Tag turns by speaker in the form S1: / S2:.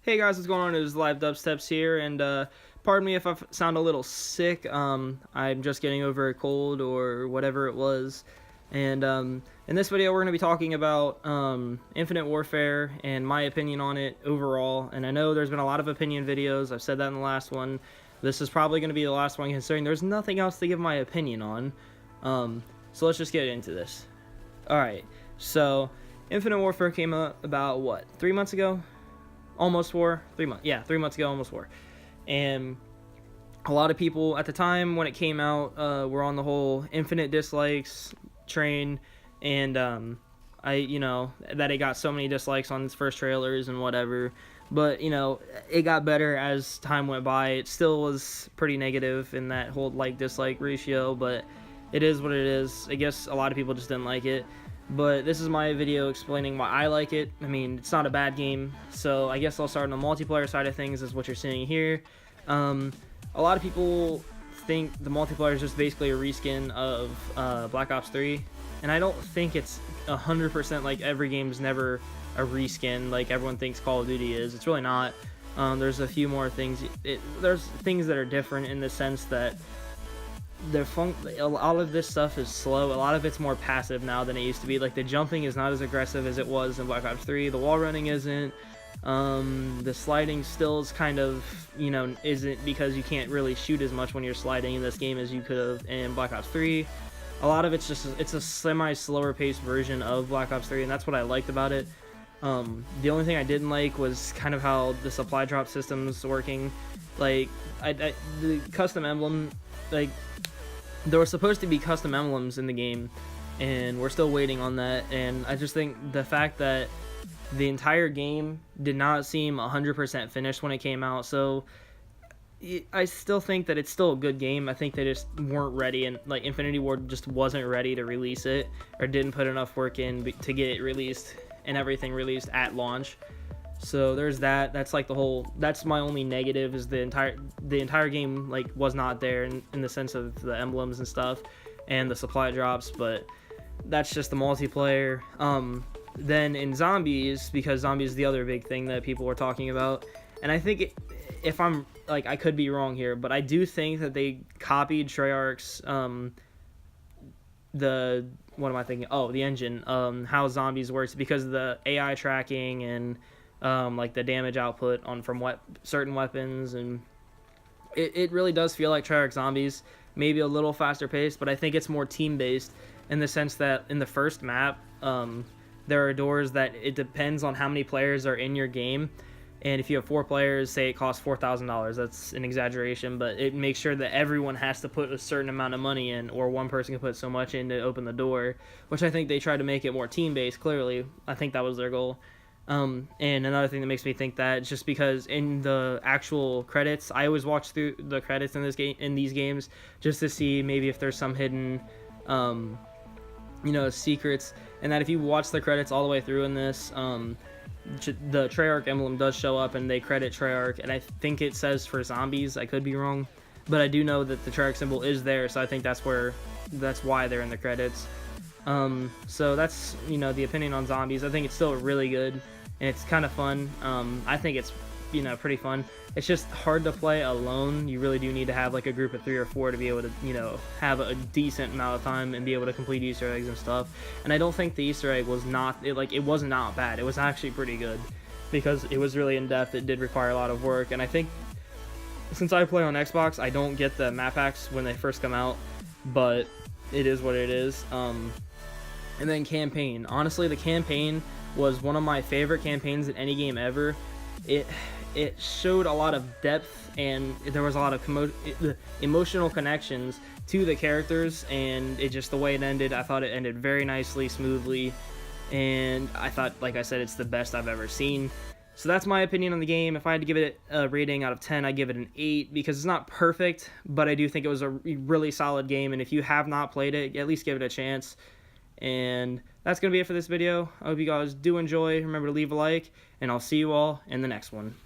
S1: Hey guys, what's going on? It is Live Dubsteps here, and pardon me if I sound a little sick. I'm just getting over a cold or whatever it was. And in this video, we're going to be talking about Infinite Warfare and my opinion on it overall. And I know there's been a lot of opinion videos. I've said that in the last one. This is probably going to be the last one, considering there's nothing else to give my opinion on. So let's just get into this. Alright, so Infinite Warfare came out about, what, 3 months ago? Almost 4. 3 months. Yeah, 3 months ago, almost 4. And a lot of people at the time when it came out were on the whole infinite dislikes train, and that it got so many dislikes on its first trailers and whatever. But it got better as time went by. It still was pretty negative in that whole like-dislike ratio, but it is what it is. I guess a lot of people just didn't like it. But this is my video explaining why I like it. I mean, it's not a bad game, so I guess I'll start on the multiplayer side of things, is what you're seeing here. A lot of people think the multiplayer is just basically a reskin of Black Ops 3, and I don't think it's 100% like every game's never a reskin like everyone thinks Call of Duty is. It's really not. There's a few more things. There's things that are different in the sense that a lot of this stuff is slow. A lot of it's more passive now than it used to be. Like, the jumping is not as aggressive as it was in Black Ops 3. The wall running isn't. The sliding still is kind of, isn't, because you can't really shoot as much when you're sliding in this game as you could have in Black Ops 3. A lot of it's a semi-slower paced version of Black Ops 3, and that's what I liked about it. The only thing I didn't like was kind of how the supply drop system's working. Like, the custom emblem, like, there were supposed to be custom emblems in the game, and we're still waiting on that. And I just think the fact that the entire game did not seem 100% finished when it came out, so I still think that it's still a good game. I think they just weren't ready, and like Infinity Ward just wasn't ready to release it, or didn't put enough work in to get it released and everything released at launch. So there's that. That's my only negative, is the entire game like was not there in the sense of the emblems and stuff and the supply drops. But that's just the multiplayer. Then in zombies, because zombies is the other big thing that people were talking about, and I think if I'm like, I could be wrong here, but I do think that they copied Treyarch's what am I thinking? Oh, the engine, how zombies works, because of the AI tracking and like the damage output from certain weapons, and it really does feel like Treyarch Zombies, maybe a little faster paced, but I think it's more team based in the sense that in the first map, there are doors that it depends on how many players are in your game, and if you have 4 players, say it costs $4,000, that's an exaggeration, but it makes sure that everyone has to put a certain amount of money in, or one person can put so much in to open the door, which I think they tried to make it more team based. Clearly, I think that was their goal. And another thing that makes me think that is just because in the actual credits, I always watch through the credits in these games just to see maybe if there's some hidden, secrets, and that if you watch the credits all the way through in this, the Treyarch emblem does show up, and they credit Treyarch, and I think it says for zombies. I could be wrong, but I do know that the Treyarch symbol is there, so I think that's why they're in the credits. So that's, the opinion on zombies. I think it's still really good, and it's kind of fun. I think it's, pretty fun. It's just hard to play alone. You really do need to have like a group of 3 or 4 to be able to, have a decent amount of time and be able to complete Easter eggs and stuff. And I don't think the Easter egg was it was not bad. It was actually pretty good, because it was really in depth. It did require a lot of work, and I think since I play on Xbox, I don't get the map packs when they first come out, but it is what it is. And then campaign. Honestly, the campaign was one of my favorite campaigns in any game ever. It showed a lot of depth, and there was a lot of emotional connections to the characters, and the way it ended, I thought it ended very nicely, smoothly, and I thought, like I said, it's the best I've ever seen. So that's my opinion on the game. If I had to give it a rating out of 10, I'd give it an 8, because it's not perfect, but I do think it was a really solid game, and if you have not played it, at least give it a chance. And that's going to be it for this video. I hope you guys do enjoy. Remember to leave a like, and I'll see you all in the next one.